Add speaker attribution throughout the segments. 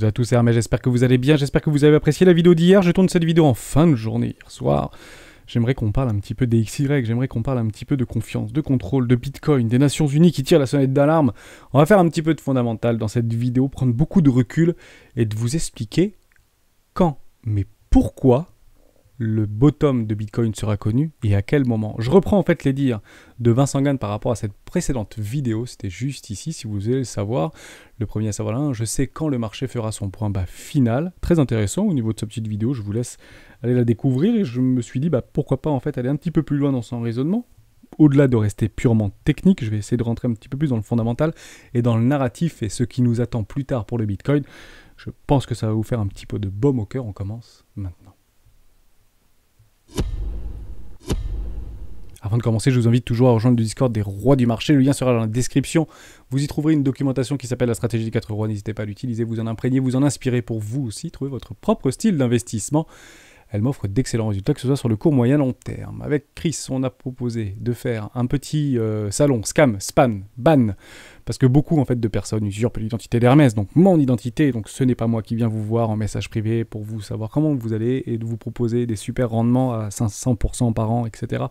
Speaker 1: toutes et à tous, c'est Hermès, j'espère que vous allez bien, j'espère que vous avez apprécié la vidéo d'hier. Je tourne cette vidéo en fin de journée, hier soir. J'aimerais qu'on parle un petit peu des XY, j'aimerais qu'on parle un petit peu de confiance, de contrôle, de Bitcoin, des Nations Unies qui tirent la sonnette d'alarme. On va faire un petit peu de fondamental dans cette vidéo, prendre beaucoup de recul et de vous expliquer quand, mais pourquoi le bottom de Bitcoin sera connu et à quel moment. Je reprends en fait les dires de Vincent Gann par rapport à cette précédente vidéo, c'était juste ici si vous voulez le savoir. Le premier à savoir là, je sais quand le marché fera son point bas final. Très intéressant au niveau de cette petite vidéo, je vous laisse aller la découvrir et je me suis dit pourquoi pas en fait aller un petit peu plus loin dans son raisonnement. Au-delà de rester purement technique, je vais essayer de rentrer un petit peu plus dans le fondamental et dans le narratif et ce qui nous attend plus tard pour le Bitcoin. Je pense que ça va vous faire un petit peu de baume au cœur, on commence maintenant. Avant de commencer, je vous invite toujours à rejoindre le Discord des rois du marché. Le lien sera dans la description. Vous y trouverez une documentation qui s'appelle la stratégie des 4 rois. N'hésitez pas à l'utiliser, vous en imprégner, vous en inspirer pour vous aussi trouver votre propre style d'investissement. Elle m'offre d'excellents résultats, que ce soit sur le court, moyen, long terme. Avec Chris, on a proposé de faire un petit salon, scam, spam, ban, parce que beaucoup en fait de personnes usurpent l'identité d'Hermès, donc mon identité, donc ce n'est pas moi qui viens vous voir en message privé pour vous savoir comment vous allez et de vous proposer des super rendements à 500% par an, etc.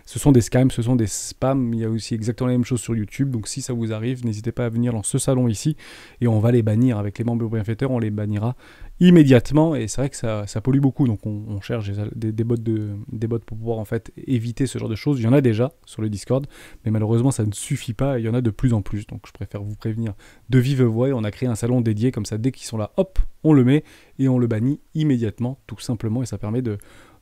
Speaker 1: Ce sont des scams, ce sont des spams, il y a aussi exactement la même chose sur YouTube, donc si ça vous arrive, n'hésitez pas à venir dans ce salon ici, et on va les bannir avec les membres bienfaiteurs, on les bannira immédiatement, et c'est vrai que ça pollue beaucoup, donc on cherche des bots pour pouvoir en fait éviter ce genre de choses. Il y en a déjà sur le Discord, mais malheureusement ça ne suffit pas, et il y en a de plus en plus, donc je préfère vous prévenir de vive voix, et on a créé un salon dédié, comme ça dès qu'ils sont là, hop, on le met, et on le bannit immédiatement, tout simplement, et ça permet de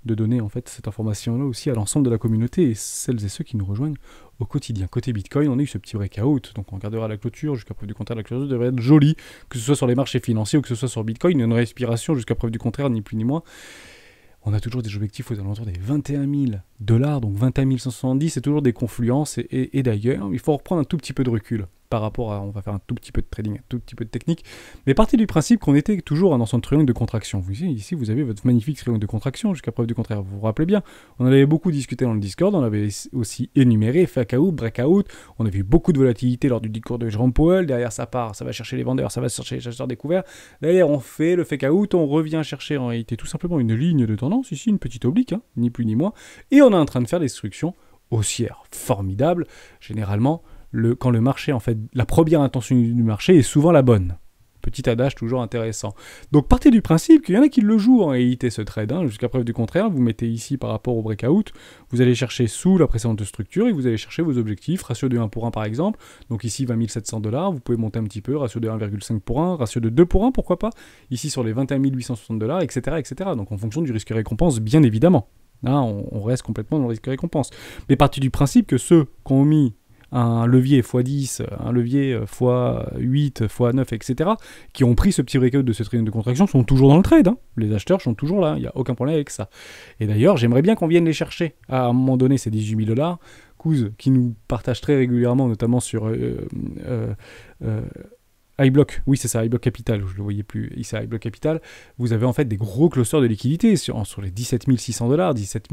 Speaker 1: donner en fait cette information-là aussi à l'ensemble de la communauté et celles et ceux qui nous rejoignent au quotidien. Côté Bitcoin, on a eu ce petit breakout, donc on regardera la clôture, jusqu'à preuve du contraire, la clôture devrait être jolie, que ce soit sur les marchés financiers ou que ce soit sur Bitcoin, une respiration jusqu'à preuve du contraire, ni plus ni moins. On a toujours des objectifs aux alentours des 21 000 $, donc 21 170, c'est toujours des confluences, et d'ailleurs, il faut reprendre un tout petit peu de recul par rapport à, on va faire un tout petit peu de trading, un tout petit peu de technique, mais partez du principe qu'on était toujours dans son triangle de contraction. Vous voyez, ici, vous avez votre magnifique triangle de contraction, jusqu'à preuve du contraire. Vous vous rappelez bien, on en avait beaucoup discuté dans le Discord, on avait aussi énuméré, fake out, breakout, on a vu beaucoup de volatilité lors du discours de Jérôme Powell, derrière ça part, ça va chercher les vendeurs, ça va chercher les acheteurs découverts, derrière on fait le fake out, on revient chercher en réalité tout simplement une ligne de tendance, ici une petite oblique, hein, ni plus ni moins, et on est en train de faire des destructions haussières formidables, généralement, quand le marché, en fait, la première intention du marché est souvent la bonne. Petit adage toujours intéressant. Donc partez du principe qu'il y en a qui le jouent en réalité ce trade, hein, jusqu'à preuve du contraire, vous mettez ici par rapport au breakout, vous allez chercher sous la précédente structure et vous allez chercher vos objectifs, ratio de 1 pour 1 par exemple, donc ici 20 700 $, vous pouvez monter un petit peu, ratio de 1,5 pour 1, ratio de 2 pour 1, pourquoi pas, ici sur les 21 860 $, etc., etc. Donc en fonction du risque-récompense, bien évidemment. Là, on reste complètement dans le risque-récompense. Mais partez du principe que ceux qui ont mis un levier x10, un levier x8, x9, etc., qui ont pris ce petit breakout de ce triangle de contraction sont toujours dans le trade. Hein. Les acheteurs sont toujours là, il n'y a aucun problème avec ça. Et d'ailleurs, j'aimerais bien qu'on vienne les chercher. À un moment donné, c'est 18 000 $. Kouz, qui nous partage très régulièrement, notamment sur iBlock, oui c'est ça, iBlock Capital, je ne le voyais plus, ici iBlock Capital, vous avez en fait des gros clusters de liquidité sur les 17 600 $, 17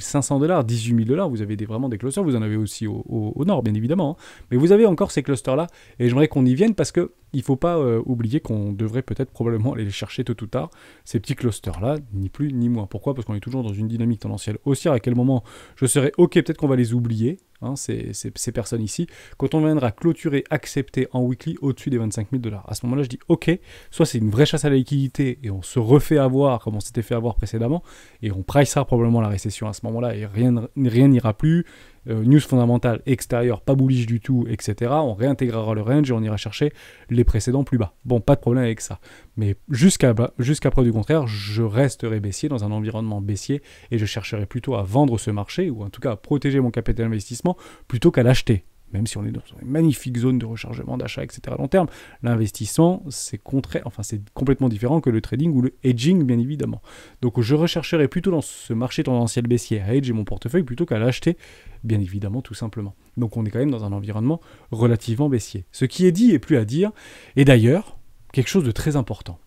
Speaker 1: 500 $, 18 000 $, vous avez vraiment des clusters, vous en avez aussi au nord bien évidemment, hein. Mais vous avez encore ces clusters-là, et j'aimerais qu'on y vienne parce que il ne faut pas oublier qu'on devrait peut-être probablement aller les chercher tôt ou tard, ces petits clusters-là, ni plus ni moins. Pourquoi ? Parce qu'on est toujours dans une dynamique tendancielle haussière, à quel moment je serais ok, peut-être qu'on va les oublier, hein, ces personnes ici, quand on viendra clôturer, accepter en weekly au-dessus des 25 000 $. À ce moment-là, je dis ok, soit c'est une vraie chasse à la liquidité et on se refait avoir comme on s'était fait avoir précédemment, et on pricera probablement la récession à ce moment-là et rien n'ira plus. News fondamentale extérieure, pas bullish du tout, etc. On réintégrera le range et on ira chercher les précédents plus bas. Bon, pas de problème avec ça. Mais jusqu'à preuve du contraire, je resterai baissier dans un environnement baissier et je chercherai plutôt à vendre ce marché, ou en tout cas à protéger mon capital d'investissement, plutôt qu'à l'acheter. Même si on est dans une magnifique zone de rechargement, d'achat, etc. à long terme, l'investissement, c'est complètement différent que le trading ou le hedging, bien évidemment. Donc je rechercherai plutôt dans ce marché tendanciel baissier à hedger mon portefeuille plutôt qu'à l'acheter, bien évidemment, tout simplement. Donc on est quand même dans un environnement relativement baissier. Ce qui est dit et plus à dire, et d'ailleurs, quelque chose de très important.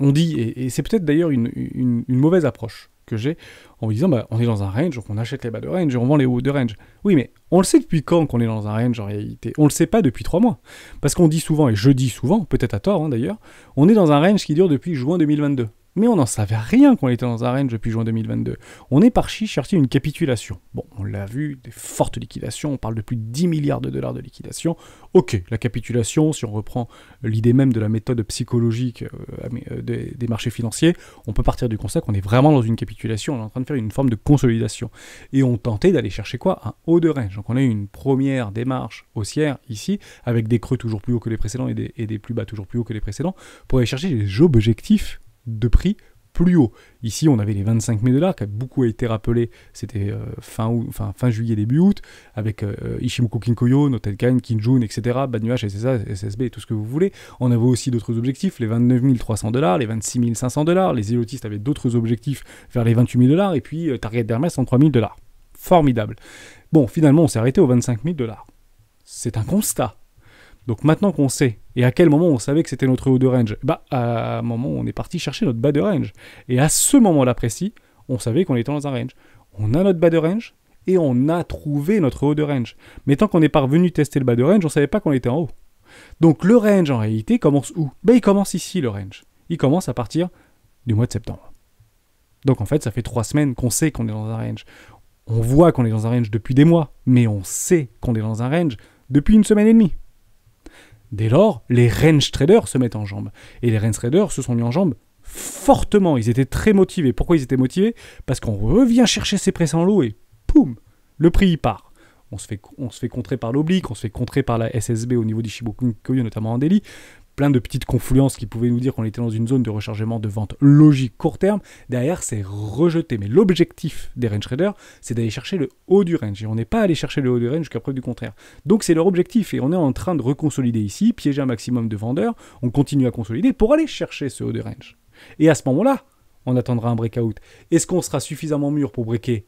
Speaker 1: On dit, et c'est peut-être d'ailleurs une mauvaise approche, que j'ai en me disant, bah, on est dans un range, donc on achète les bas de range et on vend les hauts de range. Oui, mais on le sait depuis quand qu'on est dans un range en réalité? On le sait pas depuis 3 mois. Parce qu'on dit souvent, et je dis souvent, peut-être à tort d'ailleurs, on est dans un range qui dure depuis juin 2022. Mais on n'en savait rien qu'on était dans un range depuis juin 2022. On est parti chercher une capitulation. Bon, on l'a vu, des fortes liquidations, on parle de plus de 10 milliards de dollars de liquidation. Ok, la capitulation, si on reprend l'idée même de la méthode psychologique des marchés financiers, on peut partir du constat qu'on est vraiment dans une capitulation, on est en train de faire une forme de consolidation. Et on tentait d'aller chercher quoi? Un haut de range. Donc on a eu une première démarche haussière ici, avec des creux toujours plus hauts que les précédents et des plus bas toujours plus hauts que les précédents, pour aller chercher les objectifs de prix plus haut. Ici, on avait les 25 000 dollars qui a beaucoup été rappelé, c'était fin juillet, début août, avec Ichimoku Kinkoyo, Notenkan, Kinjun, etc., Bad Nuage, SSA, SSB et tout ce que vous voulez. On avait aussi d'autres objectifs, les 29 300 dollars, les 26 500 dollars, les zélotistes avaient d'autres objectifs vers les 28 000 dollars, et puis Target d'Hermès, 103 000 dollars. Formidable. Bon, finalement, on s'est arrêté aux 25 000 dollars. C'est un constat. Donc maintenant qu'on sait, et à quel moment on savait que c'était notre haut de range, bah à un moment où on est parti chercher notre bas de range. Et à ce moment-là précis, on savait qu'on était dans un range. On a notre bas de range, et on a trouvé notre haut de range. Mais tant qu'on n'est pas revenu tester le bas de range, on ne savait pas qu'on était en haut. Donc le range en réalité commence où? Ben, il commence ici le range. Il commence à partir du mois de septembre. Donc en fait ça fait 3 semaines qu'on sait qu'on est dans un range. On voit qu'on est dans un range depuis des mois, mais on sait qu'on est dans un range depuis 1 semaine et demie. Dès lors, les range traders se mettent en jambes. Et les range traders se sont mis en jambes fortement. Ils étaient très motivés. Pourquoi ils étaient motivés? Parce qu'on revient chercher ses précédents lots et poum, le prix y part. On se fait contrer par l'oblique, on se fait contrer par la SSB au niveau d'Ichimoku Kinkoyo, notamment en daily. Plein de petites confluences qui pouvaient nous dire qu'on était dans une zone de rechargement de vente logique court terme. Derrière, c'est rejeté. Mais l'objectif des range traders, c'est d'aller chercher le haut du range. Et on n'est pas allé chercher le haut du range jusqu'à preuve du contraire. Donc c'est leur objectif. Et on est en train de reconsolider ici, piéger un maximum de vendeurs. On continue à consolider pour aller chercher ce haut de range. Et à ce moment-là, on attendra un breakout. Est-ce qu'on sera suffisamment mûr pour breaker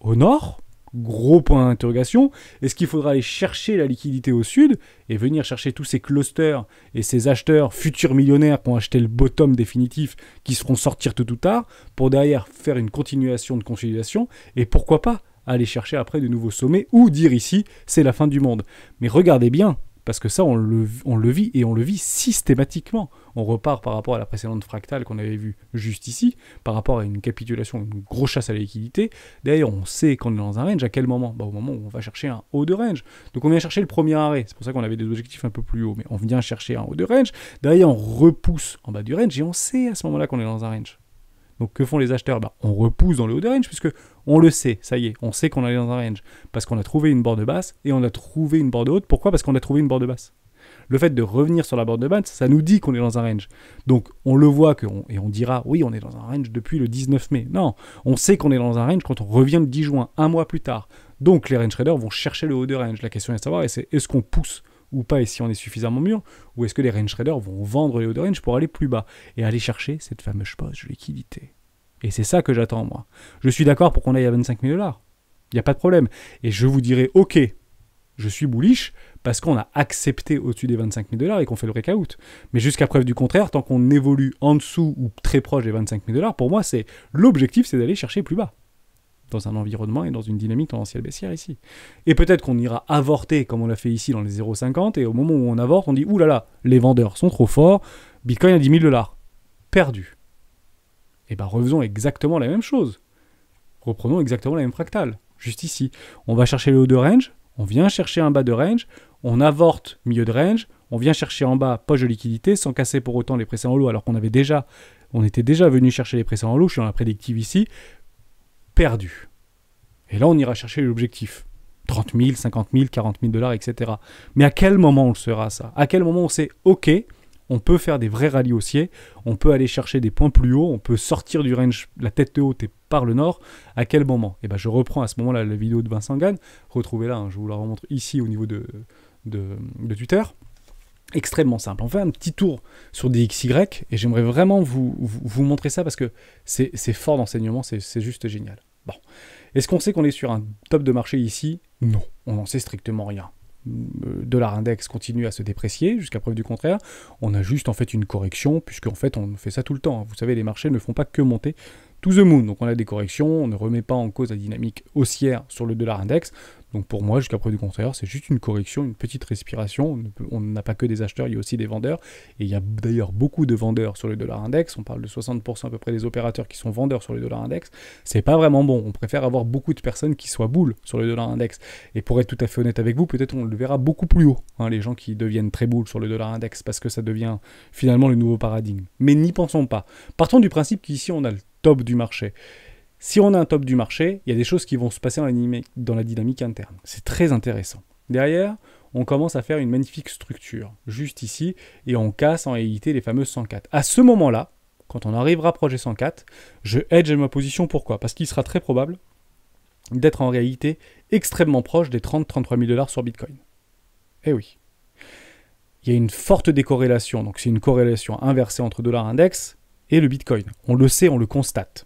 Speaker 1: au nord? Gros point d'interrogation. Est-ce qu'il faudra aller chercher la liquidité au sud et venir chercher tous ces clusters et ces acheteurs futurs millionnaires qui ont acheté le bottom définitif, qui se feront sortir tôt ou tard, pour derrière faire une continuation de consolidation et pourquoi pas aller chercher après de nouveaux sommets ou dire ici c'est la fin du monde. Mais regardez bien, parce que ça on le vit et on le vit systématiquement. On repart par rapport à la précédente fractale qu'on avait vue juste ici, par rapport à une capitulation, une grosse chasse à la liquidité. D'ailleurs, on sait qu'on est dans un range, à quel moment? Au moment où on va chercher un haut de range. Donc on vient chercher le premier arrêt, c'est pour ça qu'on avait des objectifs un peu plus hauts, mais on vient chercher un haut de range, derrière on repousse en bas du range et on sait à ce moment-là qu'on est dans un range. Donc que font les acheteurs? On repousse dans le haut de range puisque on le sait, ça y est, on sait qu'on est dans un range. Parce qu'on a trouvé une borde basse et on a trouvé une borde haute. Pourquoi? Parce qu'on a trouvé une borde basse. Le fait de revenir sur la borde basse, ça nous dit qu'on est dans un range. Donc on le voit et on dira, oui, on est dans un range depuis le 19 mai. Non, on sait qu'on est dans un range quand on revient le 10 juin, un mois plus tard. Donc les range traders vont chercher le haut de range. La question est de savoir, est-ce qu'on pousse ou pas et si on est suffisamment mûr, ou est-ce que les range traders vont vendre les hauts de range pour aller plus bas et aller chercher cette fameuse poche de liquidité. Et c'est ça que j'attends, moi. Je suis d'accord pour qu'on aille à 25 000 $. Il n'y a pas de problème. Et je vous dirai, ok, je suis bullish parce qu'on a accepté au-dessus des 25 000 $ et qu'on fait le breakout. Mais jusqu'à preuve du contraire, tant qu'on évolue en dessous ou très proche des 25 000 $, pour moi, l'objectif, c'est d'aller chercher plus bas. Dans un environnement et dans une dynamique tendancielle baissière ici. Et peut-être qu'on ira avorter comme on l'a fait ici dans les 0,50 et au moment où on avorte, on dit « Ouh là là, les vendeurs sont trop forts, Bitcoin à 10 000 $. Perdu. » Et bien refaisons exactement la même chose. Reprenons exactement la même fractale. Juste ici. On va chercher le haut de range, on vient chercher un bas de range, on avorte milieu de range, on vient chercher en bas poche de liquidité sans casser pour autant les précédents lots alors qu'on était déjà venu chercher les précédents lots, je suis dans la prédictive ici, perdu. Et là on ira chercher l'objectif. 30 000, 50 000, 40 000 $, etc. Mais à quel moment on le sera ça? À quel moment on sait, ok, on peut faire des vrais rallyes haussiers, on peut aller chercher des points plus hauts, on peut sortir du range, la tête haute et par le nord. À quel moment? Et ben je reprends à ce moment-là la vidéo de Vincent Gann, retrouvez-la, je vous la remontre ici au niveau de Twitter. Extrêmement simple. On fait un petit tour sur des XY et j'aimerais vraiment vous montrer ça parce que c'est fort d'enseignement, c'est juste génial. Bon. Est-ce qu'on sait qu'on est sur un top de marché ici? Non, on n'en sait strictement rien. Dollar index continue à se déprécier jusqu'à preuve du contraire. On a juste en fait une correction puisqu'en fait on fait ça tout le temps. Vous savez, les marchés ne font pas que monter. to the moon. Donc on a des corrections, on ne remet pas en cause la dynamique haussière sur le dollar index. Donc pour moi, jusqu'à preuve du contraire, c'est juste une correction, une petite respiration. On n'a pas que des acheteurs, il y a aussi des vendeurs. Et il y a d'ailleurs beaucoup de vendeurs sur le dollar index. On parle de 60% à peu près des opérateurs qui sont vendeurs sur le dollar index. C'est pas vraiment bon. On préfère avoir beaucoup de personnes qui soient boules sur le dollar index. Et pour être tout à fait honnête avec vous, peut-être on le verra beaucoup plus haut, hein, les gens qui deviennent très boules sur le dollar index, parce que ça devient finalement le nouveau paradigme. Mais n'y pensons pas. Partons du principe qu'ici on a le top du marché. Si on a un top du marché, il y a des choses qui vont se passer dans la dynamique interne. C'est très intéressant. Derrière, on commence à faire une magnifique structure, juste ici, et on casse en réalité les fameuses 104. À ce moment-là, quand on arrivera proche des 104, je hedge ma position. Pourquoi? Parce qu'il sera très probable d'être en réalité extrêmement proche des 30-33 000 $ sur Bitcoin. Eh oui. Il y a une forte décorrélation, donc c'est une corrélation inversée entre dollar index et le Bitcoin. On le sait, on le constate.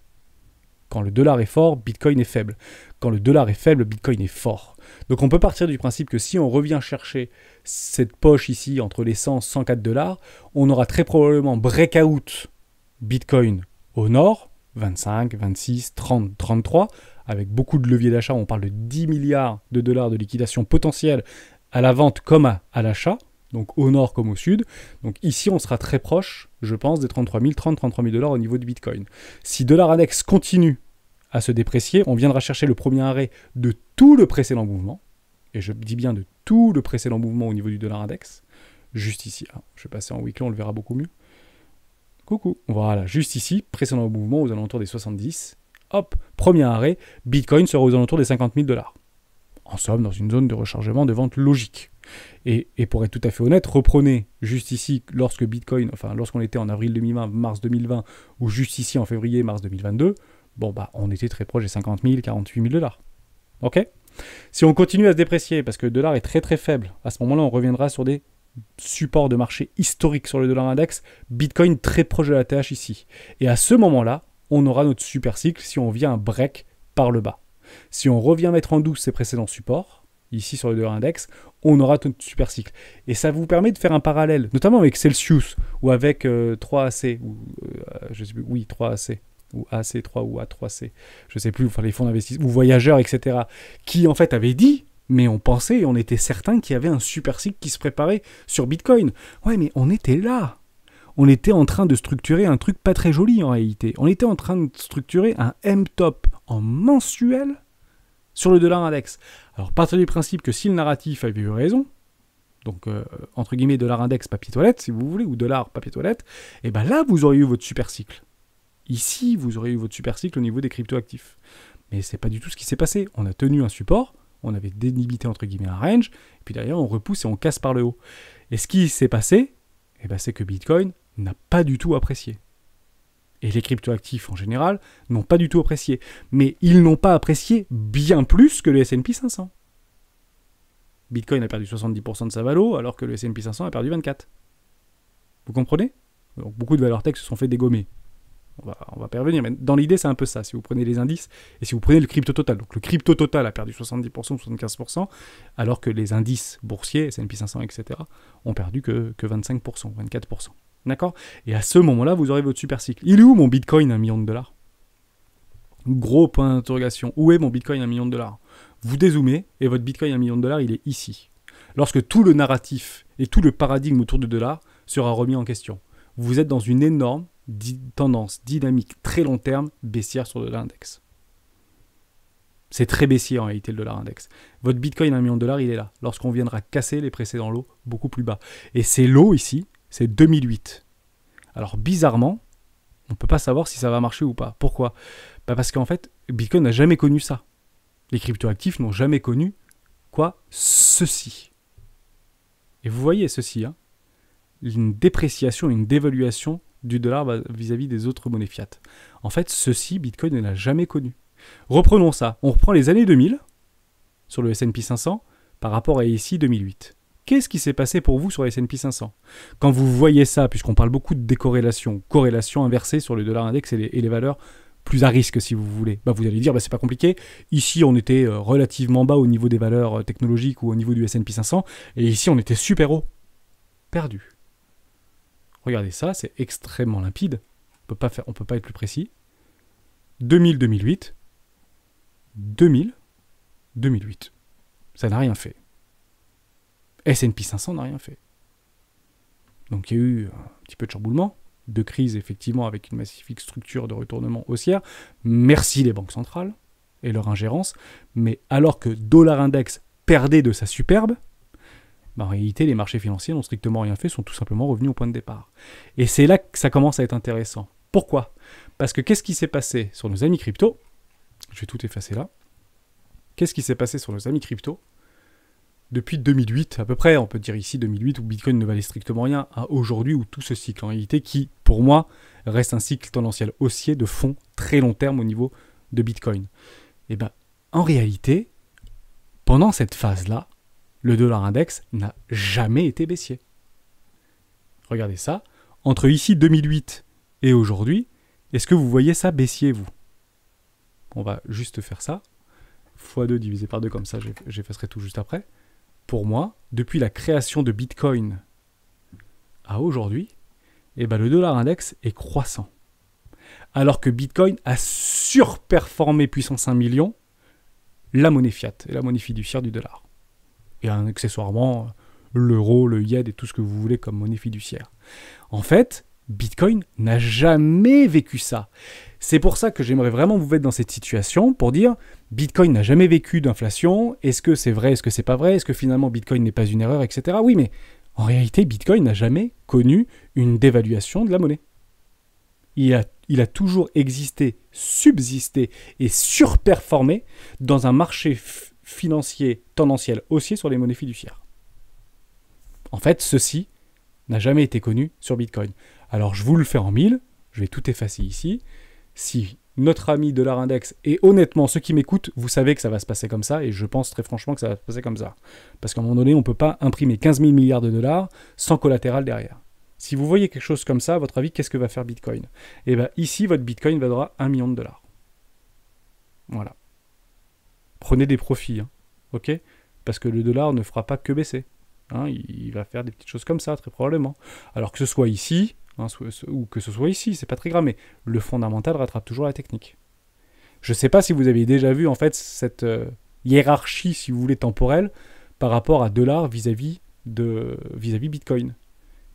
Speaker 1: Quand le dollar est fort, Bitcoin est faible. Quand le dollar est faible, Bitcoin est fort. Donc on peut partir du principe que si on revient chercher cette poche ici entre les 100 et 104 $, on aura très probablement breakout Bitcoin au nord, 25, 26, 30, 33, avec beaucoup de leviers d'achat. On parle de 10 milliards de dollars de liquidation potentielle à la vente comme à l'achat, donc au nord comme au sud. Donc ici, on sera très proche, je pense, des 33 000 $ au niveau du Bitcoin. Si dollar index continue à se déprécier, on viendra chercher le premier arrêt de tout le précédent mouvement, et je dis bien de tout le précédent mouvement au niveau du dollar index, juste ici. Ah, je vais passer en weekly, on le verra beaucoup mieux. Coucou. Voilà, juste ici, précédent mouvement aux alentours des 70. Hop, premier arrêt, Bitcoin sera aux alentours des 50 000 $. En somme, dans une zone de rechargement de vente logique. Et pour être tout à fait honnête, reprenez juste ici, lorsque Bitcoin, enfin lorsqu'on était en avril 2020, mars 2020, ou juste ici en février, mars 2022, bon bah on était très proche des 50 000, 48 000 $. Ok? Si on continue à se déprécier, parce que le dollar est très très faible, à ce moment-là on reviendra sur des supports de marché historiques sur le dollar index, Bitcoin très proche de la TH ici. Et à ce moment-là, on aura notre super cycle si on vient un break par le bas. Si on revient mettre en douce ces précédents supports, ici sur le dollar index, on aura notre super cycle. Et ça vous permet de faire un parallèle, notamment avec Celsius ou avec 3AC, ou je sais plus, oui, 3AC, ou AC3 ou A3C, je sais plus, enfin les fonds d'investissement, ou Voyageurs, etc., qui en fait avaient dit, mais on pensait et on était certain qu'il y avait un super cycle qui se préparait sur Bitcoin. Ouais, mais on était là. On était en train de structurer un truc pas très joli en réalité. On était en train de structurer un M-top en mensuel sur le dollar index. Alors, partez du principe que si le narratif avait eu raison, donc entre guillemets dollar index papier toilette, si vous voulez, ou dollar papier toilette, et bien là, vous auriez eu votre super cycle. Ici, vous auriez eu votre super cycle au niveau des cryptoactifs. Mais c'est pas du tout ce qui s'est passé. On a tenu un support, on avait délimité entre guillemets un range, et puis derrière, on repousse et on casse par le haut. Et ce qui s'est passé, eh ben, c'est que Bitcoin n'a pas du tout apprécié. Et les cryptoactifs en général n'ont pas du tout apprécié. Mais ils n'ont pas apprécié bien plus que le S&P 500. Bitcoin a perdu 70% de sa valo, alors que le S&P 500 a perdu 24%. Vous comprenez? Donc beaucoup de valeurs tech se sont fait dégommer. On va pas y revenir, mais dans l'idée, c'est un peu ça. Si vous prenez les indices, et si vous prenez le crypto total, donc le crypto total a perdu 70% ou 75%, alors que les indices boursiers, S&P 500, etc., ont perdu que 25%, 24%. D'accord? Et à ce moment-là, vous aurez votre super cycle. Il est où mon Bitcoin à $1 million? Gros point d'interrogation. Où est mon Bitcoin à $1 million? Vous dézoomez, et votre Bitcoin à $1 million, il est ici. Lorsque tout le narratif et tout le paradigme autour du dollar sera remis en question. Vous êtes dans une énorme tendance dynamique très long terme baissière sur le dollar index. C'est très baissier en réalité le dollar index. Votre Bitcoin à $1 million, il est là. Lorsqu'on viendra casser les précédents lots beaucoup plus bas. Et ces lots ici, c'est 2008. Alors bizarrement, on ne peut pas savoir si ça va marcher ou pas. Pourquoi? Parce qu'en fait, Bitcoin n'a jamais connu ça. Les cryptoactifs n'ont jamais connu quoi? Ceci. Et vous voyez ceci, hein, une dépréciation, une dévaluation du dollar vis-à-vis des autres monnaies fiat. En fait, ceci, Bitcoin ne l'a jamais connu. Reprenons ça. On reprend les années 2000 sur le S&P 500 par rapport à ici 2008. Qu'est-ce qui s'est passé pour vous sur le S&P 500? Quand vous voyez ça, puisqu'on parle beaucoup de décorrélation, corrélation inversée sur le dollar index et les valeurs plus à risque si vous voulez, bah vous allez dire c'est pas compliqué. Ici on était relativement bas au niveau des valeurs technologiques ou au niveau du S&P 500 et ici on était super haut. Perdu. Regardez ça, c'est extrêmement limpide. On peut pas être plus précis. 2000-2008, 2000-2008. Ça n'a rien fait. S&P 500 n'a rien fait. Donc il y a eu un petit peu de chamboulement, de crise effectivement avec une massifique structure de retournement haussière. Merci les banques centrales et leur ingérence. Mais alors que dollar index perdait de sa superbe, en réalité les marchés financiers n'ont strictement rien fait, sont tout simplement revenus au point de départ. Et c'est là que ça commence à être intéressant. Pourquoi ? Parce que qu'est-ce qui s'est passé sur nos amis crypto ? Je vais tout effacer là. Qu'est-ce qui s'est passé sur nos amis crypto depuis 2008, à peu près, on peut dire ici 2008, où Bitcoin ne valait strictement rien, à aujourd'hui, où tout ce cycle, en réalité, qui, pour moi, reste un cycle tendanciel haussier de fond très long terme au niveau de Bitcoin. Et bien, en réalité, pendant cette phase-là, le dollar index n'a jamais été baissier. Regardez ça. Entre ici 2008 et aujourd'hui, est-ce que vous voyez ça baissier, vous ? On va juste faire ça. x2 divisé par 2, comme ça, j'effacerai tout juste après. Pour moi, depuis la création de Bitcoin à aujourd'hui, le dollar index est croissant. Alors que Bitcoin a surperformé puissance 1 million la monnaie fiat et la monnaie fiduciaire du dollar. Et accessoirement l'euro, le yen et tout ce que vous voulez comme monnaie fiduciaire. En fait, Bitcoin n'a jamais vécu ça. C'est pour ça que j'aimerais vraiment vous mettre dans cette situation pour dire Bitcoin n'a jamais vécu d'inflation. Est-ce que c'est vrai, est-ce que c'est pas vrai ? Est-ce que finalement Bitcoin n'est pas une erreur, etc. Oui, mais en réalité, Bitcoin n'a jamais connu une dévaluation de la monnaie. Il a toujours existé, subsisté et surperformé dans un marché financier tendanciel haussier sur les monnaies fiduciaires. En fait, ceci n'a jamais été connu sur Bitcoin. Alors, je vous le fais en 1000, je vais tout effacer ici. Si notre ami dollar index, et honnêtement, ceux qui m'écoutent, vous savez que ça va se passer comme ça, et je pense très franchement que ça va se passer comme ça. Parce qu'à un moment donné, on ne peut pas imprimer 15 000 milliards de dollars sans collatéral derrière. Si vous voyez quelque chose comme ça, à votre avis, qu'est-ce que va faire Bitcoin ? Eh bien, ici, votre Bitcoin vaudra 1 million de dollars. Voilà. Prenez des profits, ok ? Parce que le dollar ne fera pas que baisser. Il va faire des petites choses comme ça, très probablement. Alors que ce soit ici, ou que ce soit ici, c'est pas très grave, mais le fondamental rattrape toujours la technique. Je ne sais pas si vous avez déjà vu en fait cette hiérarchie, si vous voulez, temporelle par rapport à dollar vis-à-vis Bitcoin.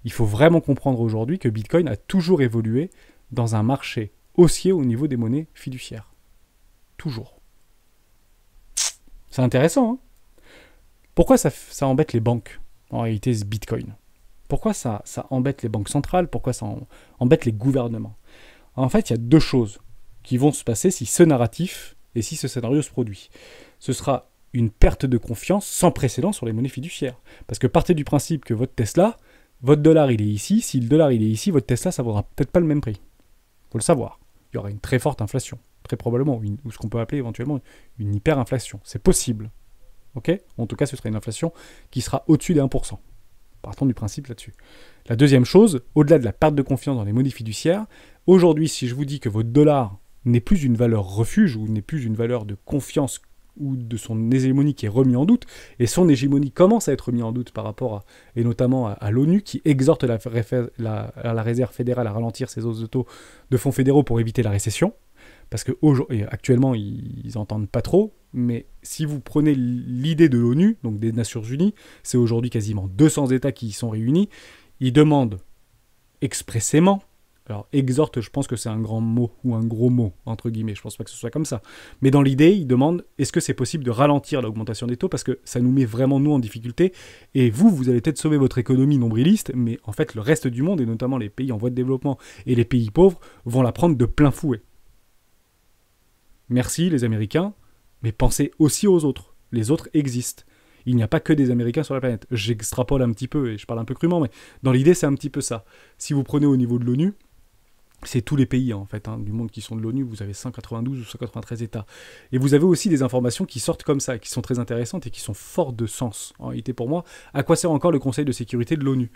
Speaker 1: Il faut vraiment comprendre aujourd'hui que Bitcoin a toujours évolué dans un marché haussier au niveau des monnaies fiduciaires. Toujours. C'est intéressant, Pourquoi ça embête les banques, en réalité, ce Bitcoin ? Pourquoi ça embête les banques centrales ? Pourquoi ça embête les gouvernements ? En fait, il y a deux choses qui vont se passer si ce narratif et si ce scénario se produit. Ce sera une perte de confiance sans précédent sur les monnaies fiduciaires. Parce que partez du principe que votre Tesla, votre dollar il est ici, si le dollar il est ici, votre Tesla ça ne vaudra peut-être pas le même prix. Il faut le savoir. Il y aura une très forte inflation, très probablement, ou ce qu'on peut appeler éventuellement une hyperinflation. C'est possible. Okay ? En tout cas, ce sera une inflation qui sera au-dessus des 1%. Partons du principe là-dessus. La deuxième chose, au-delà de la perte de confiance dans les monnaies fiduciaires, aujourd'hui, si je vous dis que votre dollar n'est plus une valeur refuge ou n'est plus une valeur de confiance ou de son hégémonie qui est remis en doute, et son hégémonie commence à être remis en doute par rapport et notamment à l'ONU qui exhorte la Réserve fédérale à ralentir ses hausses de taux de fonds fédéraux pour éviter la récession, parce que actuellement ils n'entendent pas trop, mais si vous prenez l'idée de l'ONU, donc des Nations Unies, c'est aujourd'hui quasiment 200 États qui y sont réunis, ils demandent expressément, alors exhorte, je pense que c'est un grand mot, ou un gros mot, entre guillemets, je pense pas que ce soit comme ça, mais dans l'idée, ils demandent, est-ce que c'est possible de ralentir l'augmentation des taux, parce que ça nous met vraiment, nous, en difficulté, et vous allez peut-être sauver votre économie nombriliste, mais en fait, le reste du monde, et notamment les pays en voie de développement, et les pays pauvres, vont la prendre de plein fouet. Merci, les Américains, mais pensez aussi aux autres. Les autres existent. Il n'y a pas que des Américains sur la planète. J'extrapole un petit peu et je parle un peu crûment, mais dans l'idée, c'est un petit peu ça. Si vous prenez au niveau de l'ONU, c'est tous les pays en fait du monde qui sont de l'ONU. Vous avez 192 ou 193 États. Et vous avez aussi des informations qui sortent comme ça, qui sont très intéressantes et qui sont fortes de sens. En réalité, pour moi, à quoi sert encore le Conseil de sécurité de l'ONU ?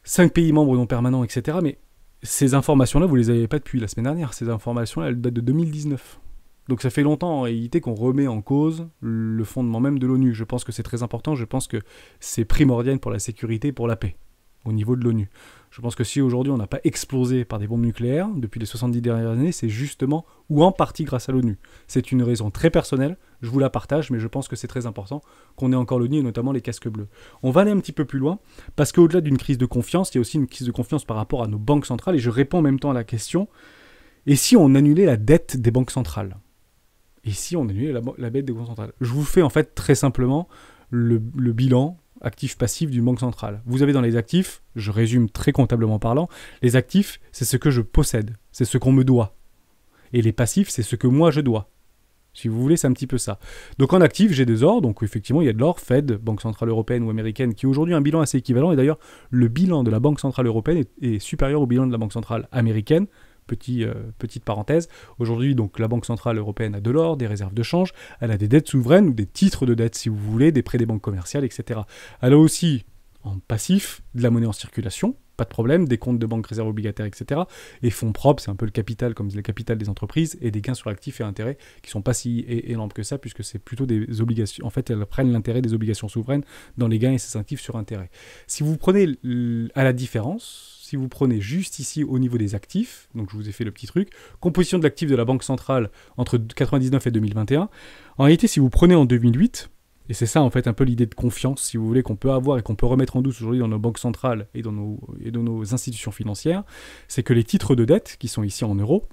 Speaker 1: 5 pays membres non permanents, etc. Mais ces informations-là, vous ne les avez pas depuis la semaine dernière. Ces informations-là, elles datent de 2019. Donc ça fait longtemps en réalité qu'on remet en cause le fondement même de l'ONU. Je pense que c'est très important, je pense que c'est primordial pour la sécurité et pour la paix au niveau de l'ONU. Je pense que si aujourd'hui on n'a pas explosé par des bombes nucléaires depuis les 70 dernières années, c'est justement ou en partie grâce à l'ONU. C'est une raison très personnelle, je vous la partage, mais je pense que c'est très important qu'on ait encore l'ONU et notamment les casques bleus. On va aller un petit peu plus loin, parce qu'au-delà d'une crise de confiance, il y a aussi une crise de confiance par rapport à nos banques centrales, et je réponds en même temps à la question, et si on annulait la dette des banques centrales? Et si on annulait la dette des banques centrales? Je vous fais en fait très simplement le bilan actif-passif d'une banque centrale. Vous avez dans les actifs, je résume très comptablement parlant, les actifs, c'est ce que je possède, c'est ce qu'on me doit. Et les passifs, c'est ce que moi je dois. Si vous voulez, c'est un petit peu ça. Donc en actif, j'ai des ors, donc effectivement, il y a de l'or, Fed, Banque Centrale Européenne ou Américaine, qui aujourd'hui a un bilan assez équivalent, et d'ailleurs, le bilan de la Banque Centrale Européenne est supérieur au bilan de la Banque Centrale Américaine. Petite parenthèse, aujourd'hui donc la Banque Centrale Européenne a de l'or, des réserves de change, elle a des dettes souveraines ou des titres de dette si vous voulez, des prêts des banques commerciales, etc. Elle a aussi en passif de la monnaie en circulation, pas de problème, des comptes de banque réserves obligataires, etc. Et fonds propres, c'est un peu le capital comme le capital des entreprises, et des gains sur actifs et intérêts qui sont pas si énormes que ça, puisque c'est plutôt des obligations. En fait, elles prennent l'intérêt des obligations souveraines dans les gains et ses actifs sur intérêt. Si vous prenez à la différence, si vous prenez juste ici au niveau des actifs, donc je vous ai fait le petit truc, composition de l'actif de la Banque centrale entre 1999 et 2021, en réalité, si vous prenez en 2008, et c'est ça en fait un peu l'idée de confiance, si vous voulez, qu'on peut avoir et qu'on peut remettre en doute aujourd'hui dans nos banques centrales et dans nos institutions financières, c'est que les titres de dette, qui sont ici en euros,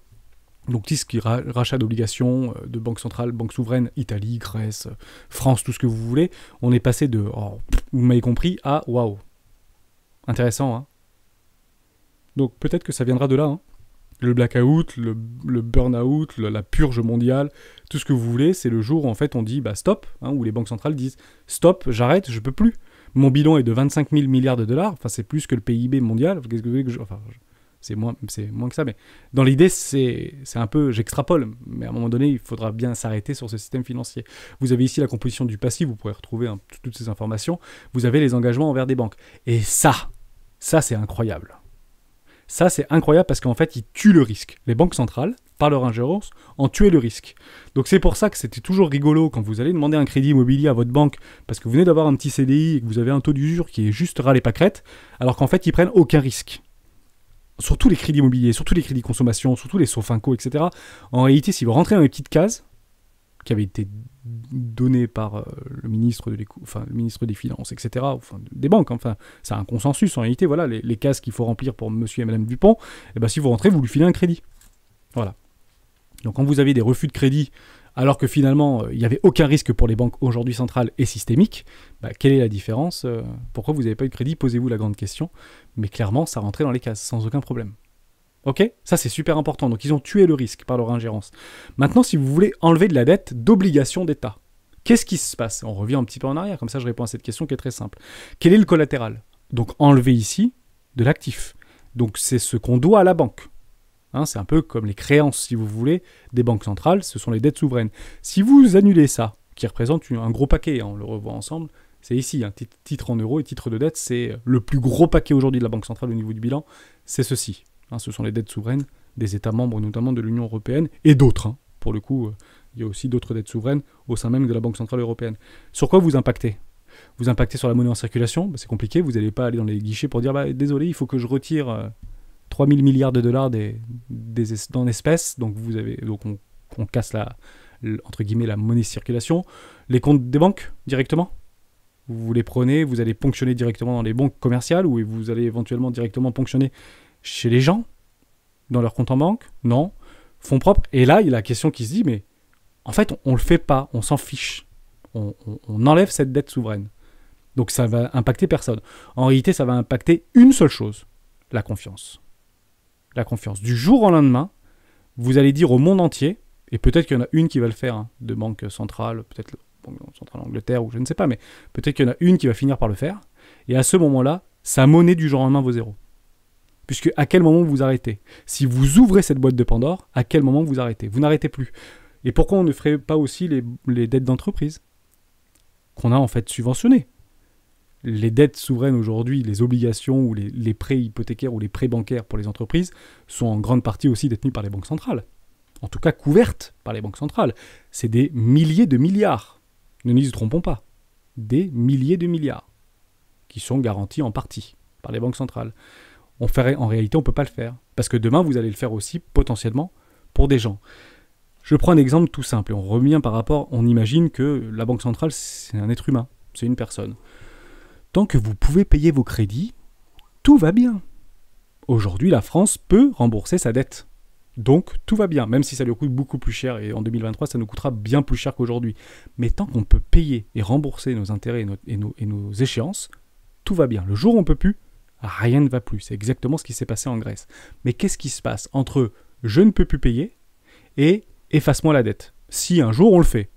Speaker 1: donc tout ce qui est rachat d'obligations de banques centrales, banques souveraines, Italie, Grèce, France, tout ce que vous voulez, on est passé de, vous m'avez compris, à waouh. Intéressant, hein. Donc peut-être que ça viendra de là, hein. Le blackout, le burn-out, la purge mondiale, tout ce que vous voulez, c'est le jour où en fait on dit bah stop, hein, où les banques centrales disent stop, j'arrête, je peux plus. Mon bilan est de 25 000 milliards de dollars, enfin c'est plus que le PIB mondial, qu'est-ce que vous voulez que c'est moins que ça, mais dans l'idée c'est un peu, j'extrapole, mais à un moment donné il faudra bien s'arrêter sur ce système financier. Vous avez ici la composition du passif, vous pourrez retrouver toutes ces informations, vous avez les engagements envers des banques. Et ça c'est incroyable. Ça, c'est incroyable parce qu'en fait, ils tuent le risque. Les banques centrales, par leur ingérence, ont tué le risque. Donc c'est pour ça que c'était toujours rigolo quand vous allez demander un crédit immobilier à votre banque parce que vous venez d'avoir un petit CDI et que vous avez un taux d'usure qui est juste ras les pâquerettes, alors qu'en fait, ils prennent aucun risque. Surtout les crédits immobiliers, surtout les crédits consommation, surtout les Sofinco, etc. En réalité, si vous rentrez dans les petites cases qui avaient été données par le ministre des Finances, etc., enfin, des banques, enfin, c'est un consensus en réalité, voilà, les cases qu'il faut remplir pour monsieur et madame Dupont, et ben si vous rentrez, vous lui filez un crédit. Voilà. Donc quand vous avez des refus de crédit, alors que finalement, il n'y avait aucun risque pour les banques aujourd'hui centrales et systémiques, bah, quelle est la différence pourquoi vous n'avez pas eu de crédit? Posez-vous la grande question. Mais clairement, ça rentrait dans les cases, sans aucun problème. Ok? Ça, c'est super important. Donc, ils ont tué le risque par leur ingérence. Maintenant, si vous voulez enlever de la dette d'obligation d'État, qu'est-ce qui se passe? On revient un petit peu en arrière, comme ça je réponds à cette question qui est très simple. Quel est le collatéral? Donc, enlever ici de l'actif. Donc, c'est ce qu'on doit à la banque. Hein, c'est un peu comme les créances, si vous voulez, des banques centrales, ce sont les dettes souveraines. Si vous annulez ça, qui représente un gros paquet, hein, on le revoit ensemble, c'est ici, hein, titre en euros et titre de dette, c'est le plus gros paquet aujourd'hui de la Banque centrale au niveau du bilan, c'est ceci. Hein, ce sont les dettes souveraines des États membres, notamment de l'Union européenne, et d'autres. Hein. Pour le coup, il y a aussi d'autres dettes souveraines au sein même de la Banque centrale européenne. Sur quoi vous impactez? Vous impactez sur la monnaie en circulation, bah, c'est compliqué, vous n'allez pas aller dans les guichets pour dire bah, « Désolé, il faut que je retire 3 000 milliards de dollars dans espèces », donc on casse entre guillemets la monnaie circulation. Les comptes des banques, directement, vous les prenez, vous allez ponctionner directement dans les banques commerciales, ou vous allez éventuellement directement ponctionner chez les gens, dans leur compte en banque? Non. Fonds propres. Et là, il y a la question qui se dit, mais en fait, on ne le fait pas, on s'en fiche. On enlève cette dette souveraine. Donc ça va impacter personne. En réalité, ça va impacter une seule chose, la confiance. La confiance. Du jour au lendemain, vous allez dire au monde entier, et peut-être qu'il y en a une qui va le faire, hein, de banque centrale, peut-être la Banque centrale d'Angleterre, ou je ne sais pas, mais peut-être qu'il y en a une qui va finir par le faire, et à ce moment-là, sa monnaie du jour au lendemain vaut zéro. Puisque à quel moment vous arrêtez? Si vous ouvrez cette boîte de Pandore, à quel moment vous arrêtez? Vous n'arrêtez plus. Et pourquoi on ne ferait pas aussi les dettes d'entreprise qu'on a en fait subventionnées? Les dettes souveraines aujourd'hui, les obligations ou les prêts hypothécaires ou les prêts bancaires pour les entreprises sont en grande partie aussi détenus par les banques centrales. En tout cas couvertes par les banques centrales. C'est des milliers de milliards. Ne nous y trompons pas. Des milliers de milliards qui sont garantis en partie par les banques centrales. En réalité, on ne peut pas le faire. Parce que demain, vous allez le faire aussi, potentiellement, pour des gens. Je prends un exemple tout simple, et on revient par rapport, on imagine que la Banque centrale, c'est un être humain, c'est une personne. Tant que vous pouvez payer vos crédits, tout va bien. Aujourd'hui, la France peut rembourser sa dette. Donc, tout va bien, même si ça lui coûte beaucoup plus cher, et en 2023, ça nous coûtera bien plus cher qu'aujourd'hui. Mais tant qu'on peut payer et rembourser nos intérêts et nos échéances, tout va bien. Le jour où on ne peut plus, rien ne va plus. C'est exactement ce qui s'est passé en Grèce. Mais qu'est-ce qui se passe entre je ne peux plus payer et efface-moi la dette? Si un jour on le fait,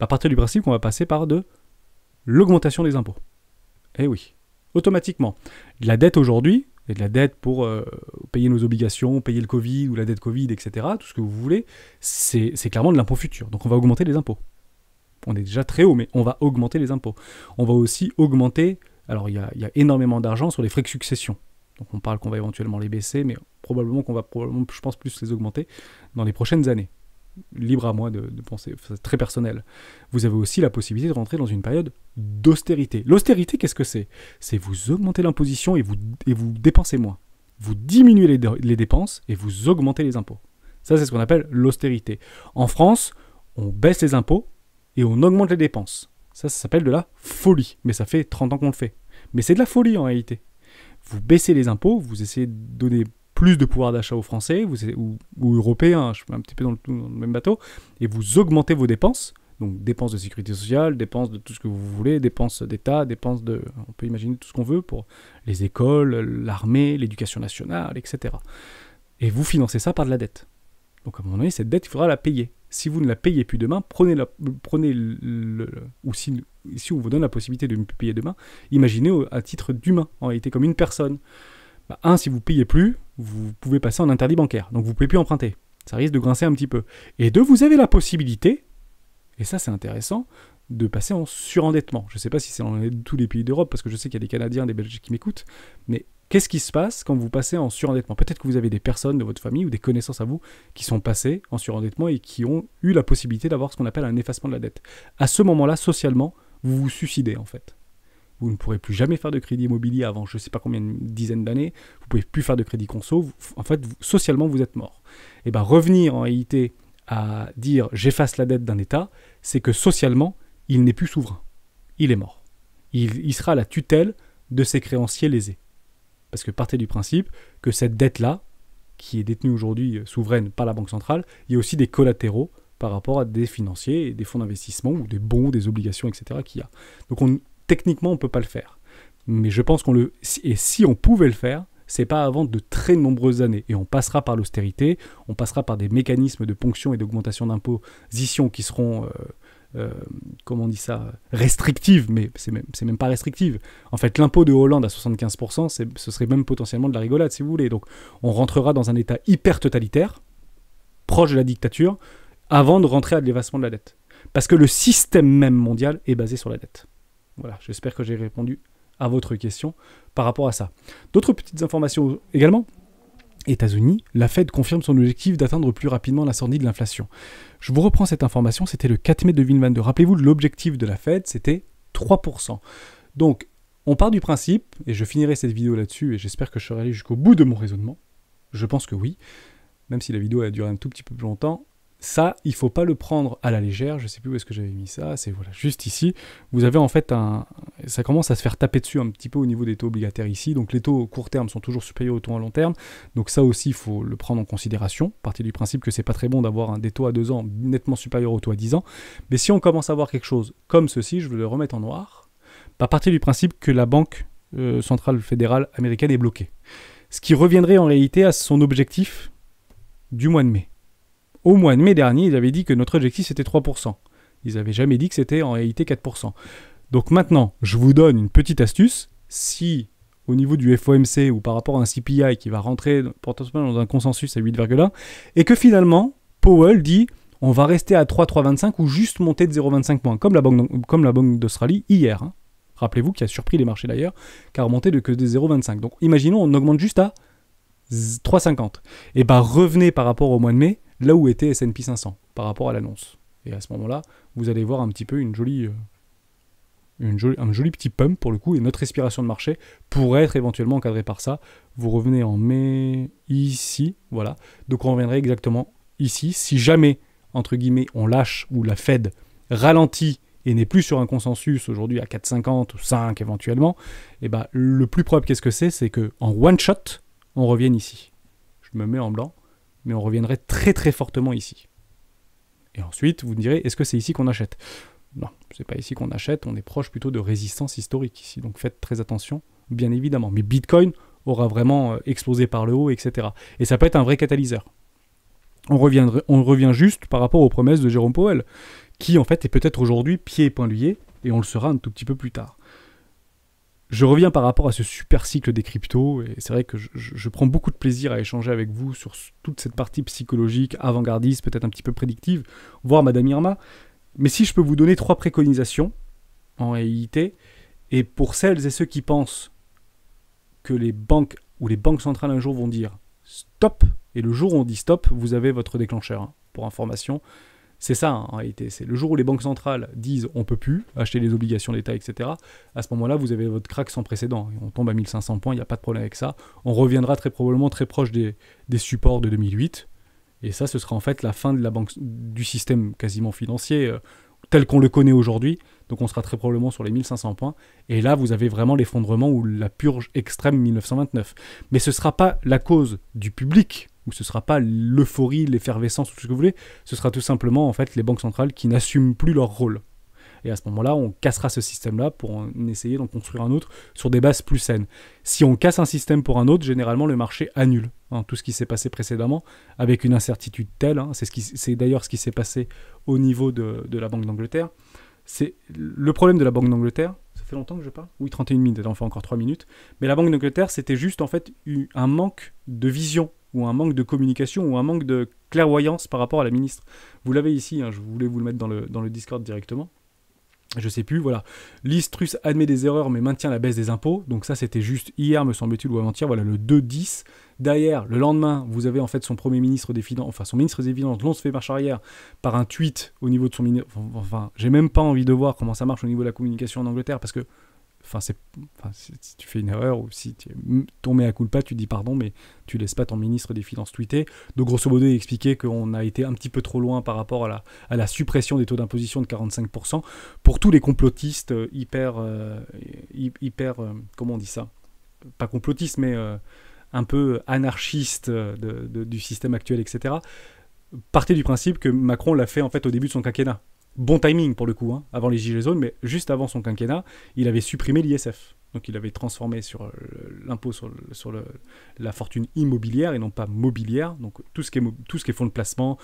Speaker 1: à partir du principe qu'on va passer par de l'augmentation des impôts. Eh oui, automatiquement. De la dette aujourd'hui, et de la dette pour payer nos obligations, payer le Covid ou la dette Covid, etc., tout ce que vous voulez, c'est clairement de l'impôt futur. Donc on va augmenter les impôts. On est déjà très haut, mais on va augmenter les impôts. On va aussi augmenter, alors il y a énormément d'argent sur les frais de succession. Donc on parle qu'on va éventuellement les baisser, mais probablement qu'on va, je pense, plus les augmenter dans les prochaines années. Libre à moi de penser, c'est très personnel. Vous avez aussi la possibilité de rentrer dans une période d'austérité. L'austérité, qu'est-ce que c'est? C'est vous augmentez l'imposition et vous dépensez moins. Vous diminuez les dépenses et vous augmentez les impôts. Ça, c'est ce qu'on appelle l'austérité. En France, on baisse les impôts et on augmente les dépenses. Ça s'appelle de la folie. Mais ça fait 30 ans qu'on le fait. Mais c'est de la folie en réalité. Vous baissez les impôts, vous essayez de donner plus de pouvoir d'achat aux Français ou Européens, je suis un petit peu dans le même bateau, et vous augmentez vos dépenses, donc dépenses de sécurité sociale, dépenses de tout ce que vous voulez, dépenses d'État, dépenses de... On peut imaginer tout ce qu'on veut pour les écoles, l'armée, l'éducation nationale, etc. Et vous financez ça par de la dette. Donc à un moment donné, cette dette, il faudra la payer. Si vous ne la payez plus demain, ou si on vous donne la possibilité de ne plus payer demain, imaginez à titre d'humain, en réalité, comme une personne. Si vous ne payez plus, vous pouvez passer en interdit bancaire. Donc vous ne pouvez plus emprunter. Ça risque de grincer un petit peu. Et deux, vous avez la possibilité, et ça c'est intéressant, de passer en surendettement. Je ne sais pas si c'est dans tous les pays d'Europe, parce que je sais qu'il y a des Canadiens, des Belges qui m'écoutent, mais qu'est-ce qui se passe quand vous passez en surendettement? Peut-être que vous avez des personnes de votre famille ou des connaissances à vous qui sont passées en surendettement et qui ont eu la possibilité d'avoir ce qu'on appelle un effacement de la dette. À ce moment-là, socialement, vous vous suicidez en fait. Vous ne pourrez plus jamais faire de crédit immobilier avant je ne sais pas combien de dizaines d'années. Vous ne pouvez plus faire de crédit conso. En fait, socialement, vous êtes mort. Et bien, revenir en réalité à dire j'efface la dette d'un État, c'est que socialement, il n'est plus souverain. Il est mort. Il sera à la tutelle de ses créanciers lésés. Parce que partez du principe que cette dette-là, qui est détenue aujourd'hui souveraine par la Banque centrale, il y a aussi des collatéraux par rapport à des financiers et des fonds d'investissement ou des bons, des obligations, etc. qu'il y a. Donc techniquement, on ne peut pas le faire. Mais je pense et si on pouvait le faire, c'est pas avant de très nombreuses années. Et on passera par l'austérité, on passera par des mécanismes de ponction et d'augmentation d'imposition qui seront, comment on dit ça, restrictives, mais c'est même pas restrictive. En fait, l'impôt de Hollande à 75%, ce serait même potentiellement de la rigolade, si vous voulez. Donc, on rentrera dans un état hyper totalitaire, proche de la dictature, avant de rentrer à l'effacement de la dette. Parce que le système même mondial est basé sur la dette. Voilà, j'espère que j'ai répondu à votre question par rapport à ça. D'autres petites informations également. États-Unis, la Fed confirme son objectif d'atteindre plus rapidement la sortie de l'inflation. Je vous reprends cette information, c'était le 4 mai 2022. Rappelez-vous, l'objectif de la Fed, c'était 3%. Donc, on part du principe, et je finirai cette vidéo là-dessus, et j'espère que je serai allé jusqu'au bout de mon raisonnement. Je pense que oui, même si la vidéo a duré un tout petit peu plus longtemps. Ça, il ne faut pas le prendre à la légère. Je ne sais plus où est-ce que j'avais mis ça. C'est voilà, juste ici. Vous avez en fait ça commence à se faire taper dessus un petit peu au niveau des taux obligataires ici. Donc les taux court terme sont toujours supérieurs aux taux à long terme. Donc ça aussi, il faut le prendre en considération. Partir du principe que c'est pas très bon d'avoir des taux à 2 ans nettement supérieurs aux taux à 10 ans. Mais si on commence à voir quelque chose comme ceci, je vais le remettre en noir. À partir du principe que la Banque centrale fédérale américaine est bloquée. Ce qui reviendrait en réalité à son objectif du mois de mai. Au mois de mai dernier, ils avaient dit que notre objectif c'était 3%. Ils n'avaient jamais dit que c'était en réalité 4%. Donc maintenant, je vous donne une petite astuce. Si au niveau du FOMC ou par rapport à un CPI qui va rentrer potentiellement dans un consensus à 8,1 et que finalement, Powell dit on va rester à 3,25 ou juste monter de 0,25 points, comme la Banque d'Australie hier. Hein. Rappelez-vous qui a surpris les marchés d'ailleurs, qui a remonté que de 0,25. Donc imaginons on augmente juste à 3,50. Et revenez par rapport au mois de mai, là où était S&P 500, par rapport à l'annonce. Et à ce moment-là, vous allez voir un petit peu une jolie un joli petit pump pour le coup, et notre respiration de marché pourrait être éventuellement encadrée par ça. Vous revenez en mai ici, voilà. Donc on reviendrait exactement ici. Si jamais, entre guillemets, on lâche ou la Fed ralentit et n'est plus sur un consensus aujourd'hui à 4,50 ou 5 éventuellement, et ben, le plus probable, qu'est-ce que c'est qu'en one shot, on revienne ici. Je me mets en blanc, mais on reviendrait très très fortement ici. Et ensuite, vous me direz, est-ce que c'est ici qu'on achète ? Non, c'est pas ici qu'on achète, on est proche plutôt de résistance historique ici, donc faites très attention, bien évidemment. Mais Bitcoin aura vraiment explosé par le haut, etc. Et ça peut être un vrai catalyseur. On revient juste par rapport aux promesses de Jérôme Powell, qui en fait est peut-être aujourd'hui pieds et poings liés, et on le sera un tout petit peu plus tard. Je reviens par rapport à ce super cycle des cryptos, et c'est vrai que je prends beaucoup de plaisir à échanger avec vous sur toute cette partie psychologique, avant-gardiste, peut-être un petit peu prédictive, voire Madame Irma. Mais si je peux vous donner 3 préconisations, en réalité, et pour celles et ceux qui pensent que les banques ou les banques centrales un jour vont dire stop, et le jour où on dit stop, vous avez votre déclencheur, hein, pour information. C'est ça, hein, en réalité. C'est le jour où les banques centrales disent on peut plus acheter les obligations d'État, etc. À ce moment-là, vous avez votre crack sans précédent. On tombe à 1500 points, il n'y a pas de problème avec ça. On reviendra très probablement très proche des supports de 2008. Et ça, ce sera en fait la fin de du système quasiment financier tel qu'on le connaît aujourd'hui. Donc on sera très probablement sur les 1500 points. Et là, vous avez vraiment l'effondrement ou la purge extrême 1929. Mais ce ne sera pas la cause du public, ou ce ne sera pas l'euphorie, l'effervescence, tout ce que vous voulez. Ce sera tout simplement en fait les banques centrales qui n'assument plus leur rôle. Et à ce moment-là, on cassera ce système-là pour en essayer d'en construire un autre sur des bases plus saines. Si on casse un système pour un autre, généralement, le marché annule tout ce qui s'est passé précédemment, avec une incertitude telle. C'est d'ailleurs ce qui s'est passé au niveau de la Banque d'Angleterre. C'est le problème de la Banque d'Angleterre. Ça fait longtemps que je parle ? Oui, 31 minutes, on fait encore 3 minutes. Mais la Banque d'Angleterre, c'était juste en fait un manque de vision, ou un manque de communication, ou un manque de clairvoyance par rapport à la ministre. Vous l'avez ici, je voulais vous le mettre dans le Discord directement. Je sais plus, voilà. Liz Truss admet des erreurs mais maintient la baisse des impôts. Donc ça, c'était juste hier, me semble-t-il, ou avant-hier, voilà, le 2-10. Derrière, le lendemain, vous avez en fait son premier ministre des Finances, enfin son ministre des Finances, l'on se fait marche arrière par un tweet au niveau de son ministre. Enfin, j'ai même pas envie de voir comment ça marche au niveau de la communication en Angleterre, parce que si tu fais une erreur ou si tu es tombé à culpa, tu dis pardon, mais tu laisses pas ton ministre des Finances tweeter. Donc grosso modo, il expliquait qu'on a été un petit peu trop loin par rapport à la suppression des taux d'imposition de 45% pour tous les complotistes hyper comment on dit ça ? Pas complotistes, mais un peu anarchistes du système actuel, etc. Partez du principe que Macron l'a fait en fait au début de son quinquennat. Bon timing pour le coup, avant les gilets jaunes, mais juste avant son quinquennat, il avait supprimé l'ISF. Donc il avait transformé sur l'impôt sur la fortune immobilière et non pas mobilière. Donc tout ce qui est fonds de placement,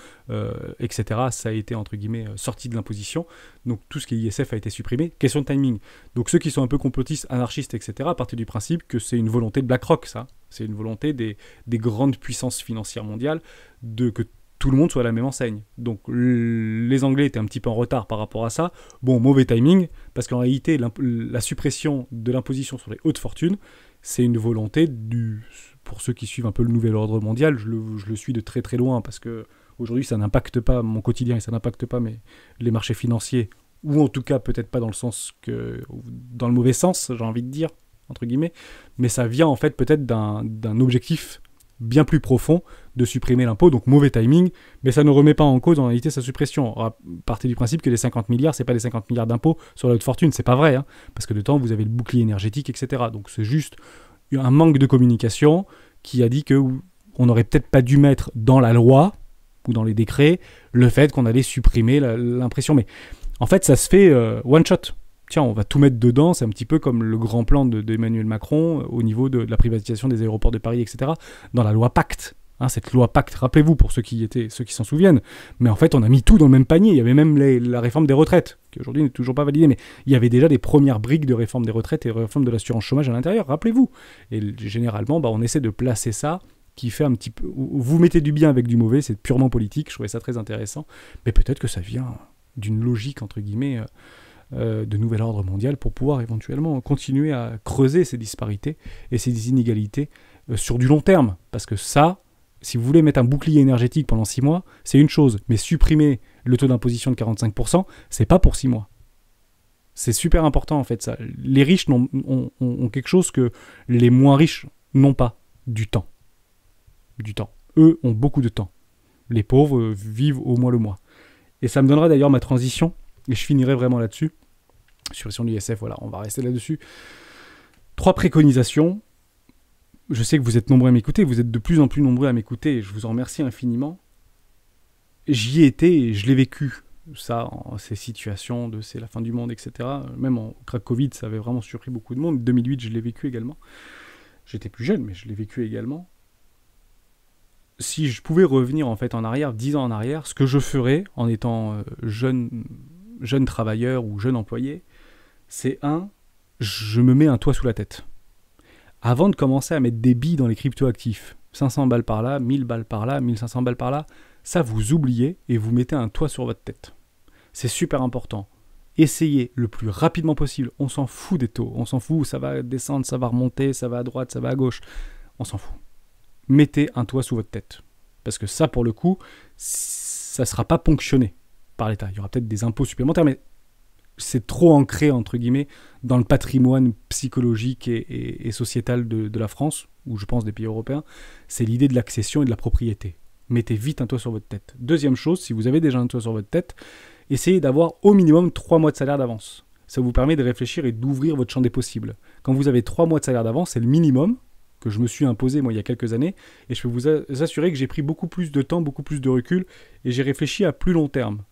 Speaker 1: etc., ça a été entre guillemets sorti de l'imposition. Donc tout ce qui est ISF a été supprimé. Question de timing. Donc ceux qui sont un peu complotistes, anarchistes, etc., partent du principe que c'est une volonté de BlackRock, ça. C'est une volonté des grandes puissances financières mondiales que tout le monde soit à la même enseigne. Donc les Anglais étaient un petit peu en retard par rapport à ça. Bon, mauvais timing, parce qu'en réalité, la suppression de l'imposition sur les hautes fortunes, c'est une volonté pour ceux qui suivent un peu le nouvel ordre mondial, je le suis de très très loin, parce que aujourd'hui ça n'impacte pas mon quotidien et ça n'impacte pas les marchés financiers, ou en tout cas peut-être pas dans le mauvais sens, j'ai envie de dire, entre guillemets, mais ça vient en fait peut-être d'un objectif bien plus profond de supprimer l'impôt, donc mauvais timing, mais ça ne remet pas en cause en réalité sa suppression. Partez du principe que les 50 milliards, c'est pas les 50 milliards d'impôts sur la haute fortune, c'est pas vrai, parce que de temps vous avez le bouclier énergétique, etc. Donc c'est juste un manque de communication qui a dit qu'on n'aurait peut-être pas dû mettre dans la loi ou dans les décrets le fait qu'on allait supprimer l'impression. Mais en fait, ça se fait one shot. Tiens, on va tout mettre dedans, c'est un petit peu comme le grand plan d'Emmanuel Macron au niveau de la privatisation des aéroports de Paris, etc. Dans la loi Pacte. Cette loi Pacte, rappelez-vous, pour ceux qui s'en souviennent. Mais en fait, on a mis tout dans le même panier. Il y avait même la réforme des retraites, qui aujourd'hui n'est toujours pas validée, mais il y avait déjà des premières briques de réforme des retraites et réforme de l'assurance chômage à l'intérieur, rappelez-vous. Et généralement, on essaie de placer ça, qui fait un petit peu... Vous mettez du bien avec du mauvais, c'est purement politique, je trouvais ça très intéressant. Mais peut-être que ça vient d'une logique, entre guillemets... de nouvel ordre mondial pour pouvoir éventuellement continuer à creuser ces disparités et ces inégalités sur du long terme. Parce que ça, si vous voulez mettre un bouclier énergétique pendant 6 mois, c'est une chose. Mais supprimer le taux d'imposition de 45%, c'est pas pour 6 mois. C'est super important en fait ça. Les riches ont quelque chose que les moins riches n'ont pas, du temps. Du temps. Eux ont beaucoup de temps. Les pauvres vivent au moins le mois. Et ça me donnera d'ailleurs ma transition, et je finirai vraiment là-dessus. Suppression de l'ISF, voilà, on va rester là-dessus. 3 préconisations. Je sais que vous êtes nombreux à m'écouter, vous êtes de plus en plus nombreux à m'écouter, et je vous en remercie infiniment. J'y ai été et je l'ai vécu, ça, ces situations de c'est la fin du monde, etc. Même en crack Covid, ça avait vraiment surpris beaucoup de monde. 2008, je l'ai vécu également. J'étais plus jeune, mais je l'ai vécu également. Si je pouvais revenir en fait en arrière, 10 ans en arrière, ce que je ferais en étant jeune travailleur ou jeune employé, c'est je me mets un toit sous la tête. Avant de commencer à mettre des billes dans les crypto-actifs, 500 balles par là, 1000 balles par là, 1500 balles par là, ça vous oubliez et vous mettez un toit sur votre tête. C'est super important. Essayez le plus rapidement possible. On s'en fout des taux. On s'en fout, ça va descendre, ça va remonter, ça va à droite, ça va à gauche. On s'en fout. Mettez un toit sous votre tête. Parce que ça, pour le coup, ça ne sera pas ponctionné par l'État. Il y aura peut-être des impôts supplémentaires, mais c'est trop ancré, entre guillemets, dans le patrimoine psychologique et sociétal de la France, ou je pense des pays européens. C'est l'idée de l'accession et de la propriété. Mettez vite un toit sur votre tête. Deuxième chose, si vous avez déjà un toit sur votre tête, essayez d'avoir au minimum 3 mois de salaire d'avance. Ça vous permet de réfléchir et d'ouvrir votre champ des possibles. Quand vous avez 3 mois de salaire d'avance, c'est le minimum que je me suis imposé moi il y a quelques années, et je peux vous assurer que j'ai pris beaucoup plus de temps, beaucoup plus de recul, et j'ai réfléchi à plus long terme.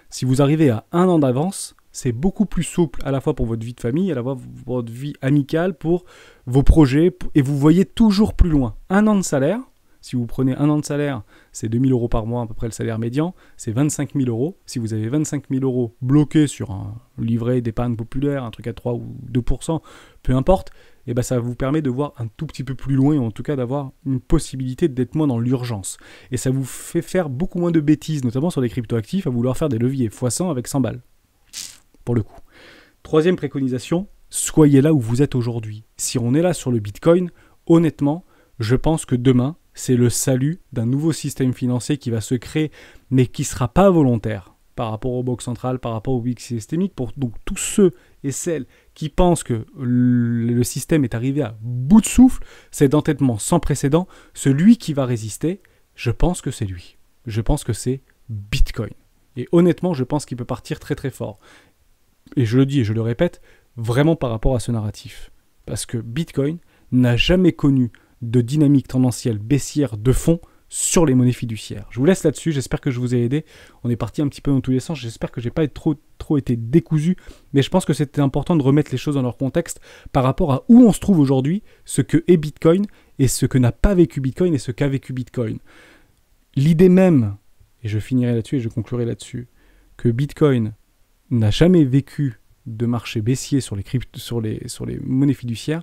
Speaker 1: Si vous arrivez à 1 an d'avance, c'est beaucoup plus souple à la fois pour votre vie de famille, à la fois pour votre vie amicale, pour vos projets, et vous voyez toujours plus loin. 1 an de salaire, si vous prenez 1 an de salaire, c'est 2 000 euros par mois, à peu près le salaire médian, c'est 25 000 euros. Si vous avez 25 000 euros bloqués sur un livret d'épargne populaire, un truc à 3 ou 2%, peu importe, et ben ça vous permet de voir un tout petit peu plus loin, ou en tout cas d'avoir une possibilité d'être moins dans l'urgence. Et ça vous fait faire beaucoup moins de bêtises, notamment sur les cryptoactifs, à vouloir faire des leviers x100 avec 100 balles, pour le coup. 3e préconisation, soyez là où vous êtes aujourd'hui. Si on est là sur le Bitcoin, honnêtement, je pense que demain, c'est le salut d'un nouveau système financier qui va se créer, mais qui ne sera pas volontaire par rapport aux banques centrales, par rapport aux BIC systémiques. Pour donc tous ceux et celles qui pensent que le système est arrivé à bout de souffle, c'est d'entêtement sans précédent, celui qui va résister, je pense que c'est lui. Je pense que c'est Bitcoin. Et honnêtement, je pense qu'il peut partir très très fort. Et je le dis et je le répète, vraiment par rapport à ce narratif. Parce que Bitcoin n'a jamais connu de dynamique tendancielle baissière de fond sur les monnaies fiduciaires. Je vous laisse là-dessus, j'espère que je vous ai aidé. On est parti un petit peu dans tous les sens, j'espère que je n'ai pas trop été décousu, mais je pense que c'était important de remettre les choses dans leur contexte par rapport à où on se trouve aujourd'hui, ce que est Bitcoin et ce que n'a pas vécu Bitcoin et ce qu'a vécu Bitcoin. L'idée même, et je finirai là-dessus et je conclurai là-dessus, que Bitcoin n'a jamais vécu de marché baissier sur les monnaies fiduciaires,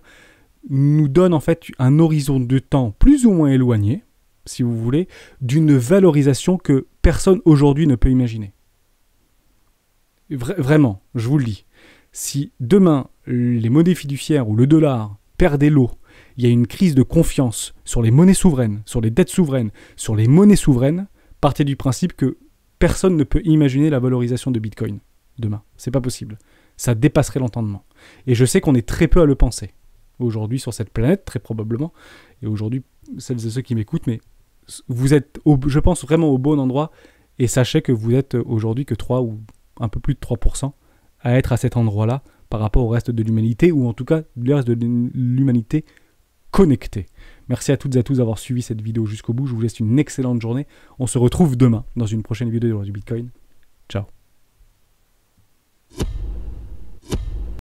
Speaker 1: nous donne en fait un horizon de temps plus ou moins éloigné, si vous voulez, d'une valorisation que personne aujourd'hui ne peut imaginer. Vraiment, je vous le dis. Si demain, les monnaies fiduciaires ou le dollar perdent l'eau, il y a une crise de confiance sur les monnaies souveraines, sur les dettes souveraines, sur les monnaies souveraines, partez du principe que personne ne peut imaginer la valorisation de Bitcoin demain. C'est pas possible. Ça dépasserait l'entendement. Et je sais qu'on est très peu à le penser aujourd'hui sur cette planète, très probablement, et aujourd'hui, celles et ceux qui m'écoutent, mais vous êtes, je pense, vraiment au bon endroit, et sachez que vous êtes aujourd'hui que 3 ou un peu plus de 3% à être à cet endroit-là par rapport au reste de l'humanité, ou en tout cas, le reste de l'humanité connectée. Merci à toutes et à tous d'avoir suivi cette vidéo jusqu'au bout, je vous laisse une excellente journée, on se retrouve demain dans une prochaine vidéo du Bitcoin. Ciao.